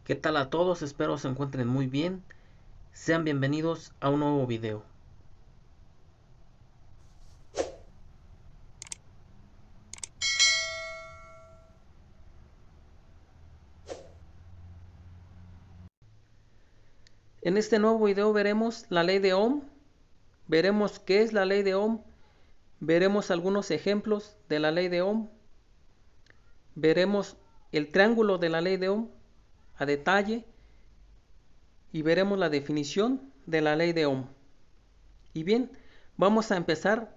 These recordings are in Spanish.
¿Qué tal a todos? Espero se encuentren muy bien. Sean bienvenidos a un nuevo video. En este nuevo video veremos la ley de Ohm, veremos qué es la ley de Ohm, veremos algunos ejemplos de la ley de Ohm, veremos el triángulo de la ley de Ohm a detalle y veremos la definición de la ley de Ohm. Y bien, vamos a empezar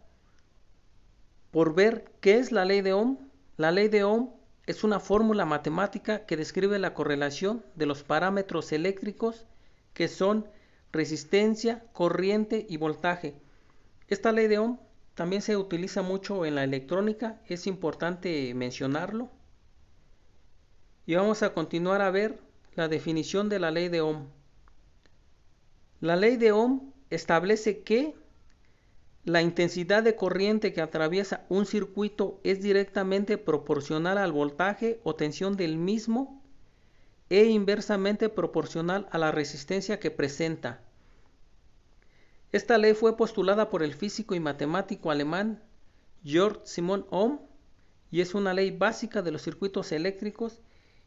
por ver qué es la ley de Ohm. La ley de Ohm es una fórmula matemática que describe la correlación de los parámetros eléctricos que son resistencia, corriente y voltaje. Esta ley de Ohm también se utiliza mucho en la electrónica, es importante mencionarlo. Y vamos a continuar a ver la definición de la ley de Ohm. La ley de Ohm establece que la intensidad de corriente que atraviesa un circuito es directamente proporcional al voltaje o tensión del mismo e inversamente proporcional a la resistencia que presenta. Esta ley fue postulada por el físico y matemático alemán Georg Simon Ohm y es una ley básica de los circuitos eléctricos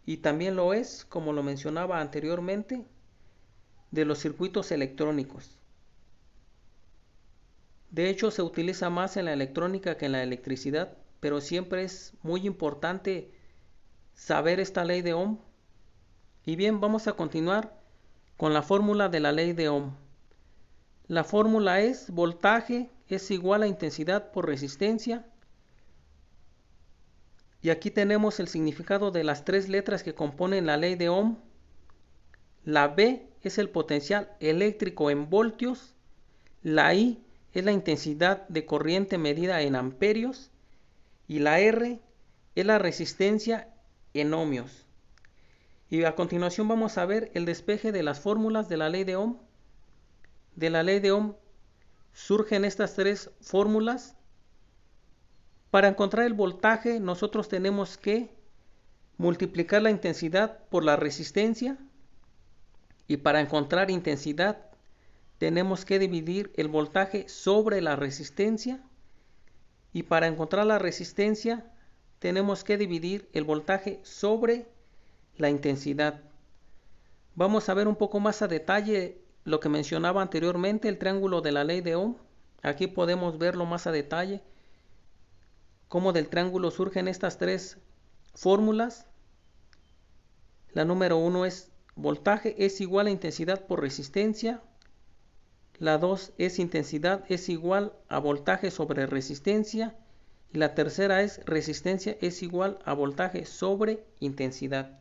y también lo es, como lo mencionaba anteriormente, de los circuitos electrónicos. De hecho, se utiliza más en la electrónica que en la electricidad, pero siempre es muy importante saber esta ley de Ohm. Y bien, vamos a continuar con la fórmula de la ley de Ohm. La fórmula es voltaje es igual a intensidad por resistencia. Y aquí tenemos el significado de las tres letras que componen la ley de Ohm. La V es el potencial eléctrico en voltios. La I es la intensidad de corriente medida en amperios. Y la R es la resistencia en ohmios. Y a continuación vamos a ver el despeje de las fórmulas de la ley de Ohm. De la ley de Ohm surgen estas tres fórmulas. Para encontrar el voltaje nosotros tenemos que multiplicar la intensidad por la resistencia y para encontrar intensidad tenemos que dividir el voltaje sobre la resistencia y para encontrar la resistencia tenemos que dividir el voltaje sobre la intensidad. Vamos a ver un poco más a detalle lo que mencionaba anteriormente, el triángulo de la ley de Ohm. Aquí podemos verlo más a detalle, cómo del triángulo surgen estas tres fórmulas. La número 1 es voltaje es igual a intensidad por resistencia. La 2 es intensidad es igual a voltaje sobre resistencia. Y la tercera es resistencia es igual a voltaje sobre intensidad.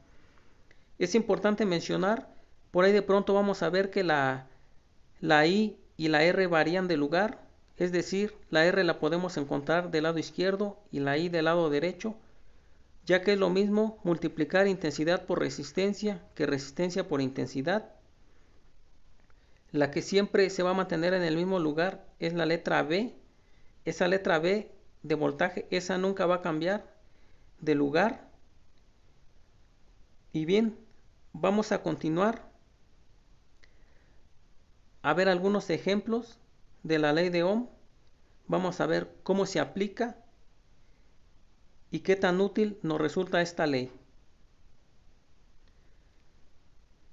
Es importante mencionar, por ahí de pronto vamos a ver que la I y la R varían de lugar, es decir, la R la podemos encontrar del lado izquierdo y la I del lado derecho, ya que es lo mismo multiplicar intensidad por resistencia que resistencia por intensidad. La que siempre se va a mantener en el mismo lugar es la letra B. Esa letra B de voltaje, esa nunca va a cambiar de lugar. Y bien, vamos a continuar a ver algunos ejemplos de la ley de Ohm. Vamos a ver cómo se aplica y qué tan útil nos resulta esta ley.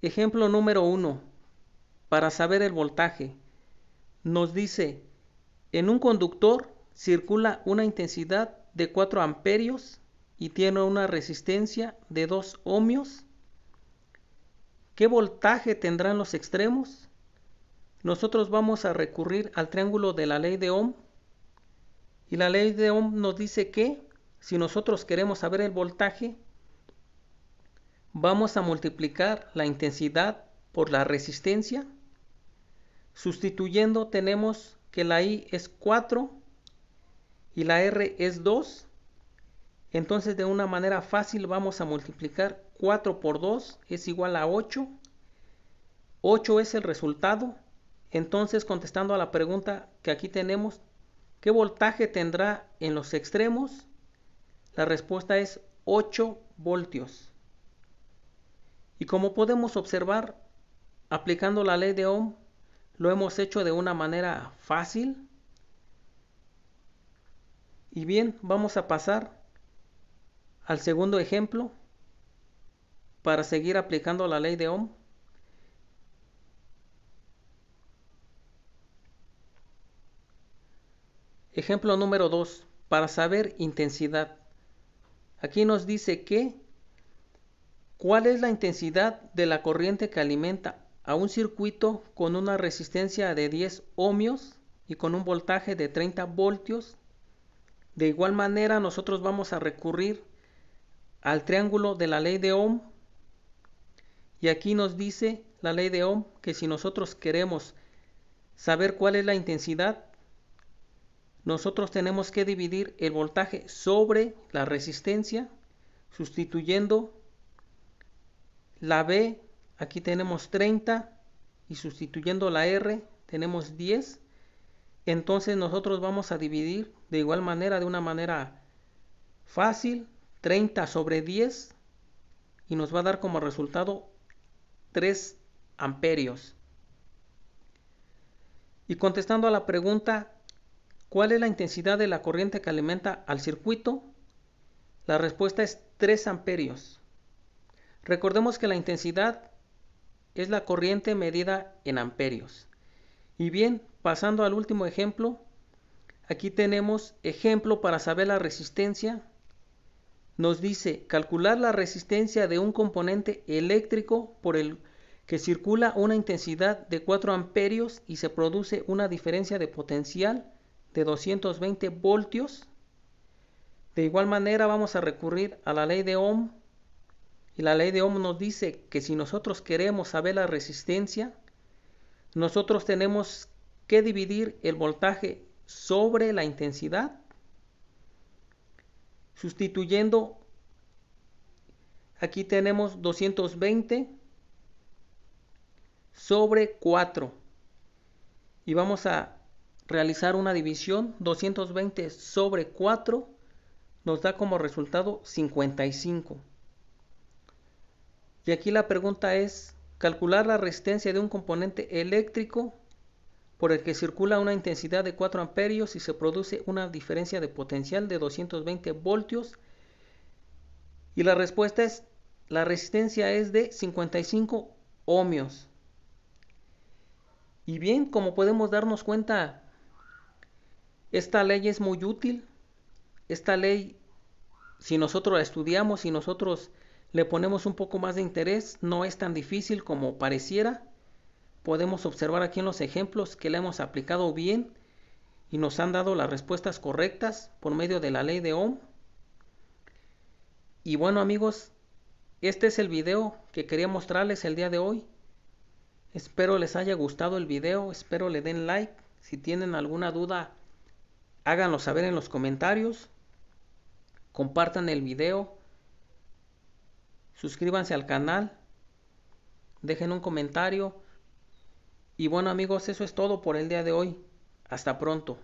Ejemplo número 1. Para saber el voltaje. Nos dice, en un conductor circula una intensidad de 4 amperios y tiene una resistencia de 2 ohmios. ¿Qué voltaje tendrán los extremos? Nosotros vamos a recurrir al triángulo de la ley de Ohm. Y la ley de Ohm nos dice que si nosotros queremos saber el voltaje, vamos a multiplicar la intensidad por la resistencia. Sustituyendo tenemos que la I es 4 y la R es 2. Entonces de una manera fácil vamos a multiplicar 4 por 2 es igual a 8. 8 es el resultado. Entonces contestando a la pregunta que aquí tenemos, ¿qué voltaje tendrá en los extremos? La respuesta es 8 voltios. Y como podemos observar, aplicando la ley de Ohm, lo hemos hecho de una manera fácil. Y bien, vamos a pasar al segundo ejemplo para seguir aplicando la ley de Ohm. Ejemplo número 2. Para saber intensidad. Aquí nos dice que ¿cuál es la intensidad de la corriente que alimenta a un circuito con una resistencia de 10 ohmios y con un voltaje de 30 voltios? De igual manera, nosotros vamos a recurrir al triángulo de la ley de Ohm. Y aquí nos dice la ley de Ohm que si nosotros queremos saber cuál es la intensidad, nosotros tenemos que dividir el voltaje sobre la resistencia, sustituyendo la B, aquí tenemos 30, y sustituyendo la R, tenemos 10. Entonces nosotros vamos a dividir de igual manera, de una manera fácil, 30 sobre 10, y nos va a dar como resultado 3 amperios. Y contestando a la pregunta, ¿cuál es la intensidad de la corriente que alimenta al circuito? La respuesta es 3 amperios. Recordemos que la intensidad es la corriente medida en amperios. Y bien, pasando al último ejemplo, aquí tenemos ejemplo para saber la resistencia. Nos dice calcular la resistencia de un componente eléctrico por el que circula una intensidad de 4 amperios y se produce una diferencia de potencial de 220 voltios. De igual manera vamos a recurrir a la ley de Ohm. Y la ley de Ohm nos dice que si nosotros queremos saber la resistencia, nosotros tenemos que dividir el voltaje sobre la intensidad, sustituyendo, aquí tenemos 220 sobre 4. Y vamos a realizar una división. 220 sobre 4 nos da como resultado 55. Y aquí la pregunta es, calcular la resistencia de un componente eléctrico por el que circula una intensidad de 4 amperios y se produce una diferencia de potencial de 220 voltios. Y la respuesta es, la resistencia es de 55 ohmios. Y bien, como podemos darnos cuenta, esta ley es muy útil. Esta ley, si nosotros la estudiamos, si nosotros le ponemos un poco más de interés, no es tan difícil como pareciera. Podemos observar aquí en los ejemplos que la hemos aplicado bien y nos han dado las respuestas correctas por medio de la ley de Ohm. Y bueno amigos, este es el video que quería mostrarles el día de hoy. Espero les haya gustado el video, espero le den like. Si tienen alguna duda, háganlo saber en los comentarios. Compartan el video. Suscríbanse al canal, dejen un comentario. Y bueno amigos, eso es todo por el día de hoy. Hasta pronto.